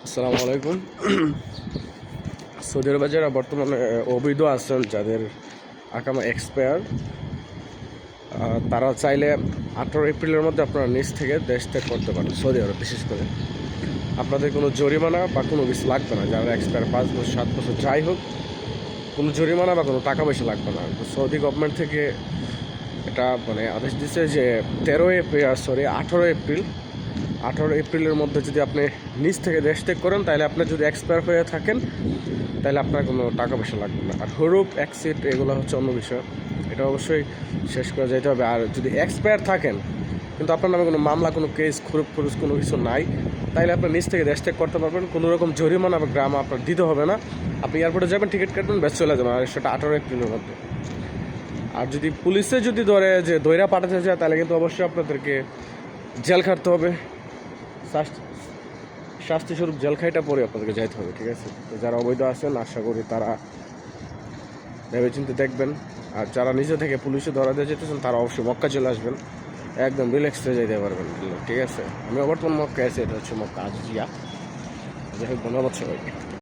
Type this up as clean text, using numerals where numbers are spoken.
আসসালামু আলাইকুম। সৌদি আরবে যারা বর্তমানে অবৈধ আছেন, যাদের আকামা এক্সপায়ার, তারা চাইলে 18 এপ্রিলের মধ্যে আপনারা নিজ থেকে দেশ ত্যাগ করতে পারেন। সৌদি আরব বিশেষ করে আপনাদের কোনো জরিমানা বা কোনো কিছু লাগবে না। যারা এক্সপায়ার 5 বছর 7 বছর যাই হোক, কোনো জরিমানা বা কোনো টাকা পয়সা লাগবে না। সৌদি গভর্নমেন্ট থেকে এটা আদেশ দিচ্ছে যে 18 এপ্রিলের মধ্যে যদি আপনি নিজ থেকে দেশ ত্যাগ করেন, তাহলে আপনি যদি এক্সপায়ার হয়ে থাকেন, তাহলে আপনার কোনো টাকা পয়সা লাগবে না। আর হরুপ অ্যাক্সিট এগুলো হচ্ছে অন্য বিষয়, এটা অবশ্যই শেষ করে যেতে হবে। আর যদি এক্সপায়ার থাকেন কিন্তু আপনার নামে কোনো মামলা, কোনো কেস, খরচ কোনো কিছু নাই, তাহলে আপনি নিজ থেকে দেশ ত্যাগ করতে পারবেন। কোনো রকম জরিমানা বা গ্রাম আপনার দিতে হবে না। আপনি এয়ারপোর্টে যাবেন, টিকিট কাটবেন, ব্যাস চলে যাবেন। আর সেটা 18 এপ্রিলের মধ্যে। আর যদি পুলিশে ধরে যে দৈরা পাঠাতে চায়, তাহলে কিন্তু অবশ্যই আপনাদেরকে জেল খাটতে হবে। শাস্তিস্বরূপ জেল খাইটা পরে আপনাদেরকে যাইতে হবে, ঠিক আছে? তো যারা অবৈধ আছেন, আশা করি তারা ভেবেচিন্তে দেখবেন। আর যারা নিজে থেকে পুলিশে ধরা দিয়ে যেতেছেন, তারা অবশ্যই মক্কা চলে আসবেন, একদম রিল্যাক্স হয়ে যাইতে পারবেন, ঠিক আছে? আমি বর্তমান মক্কা আছি, এটা হচ্ছে মক্কা আজিয়া। যাই হোক, ধন্যবাদ সবাইকে।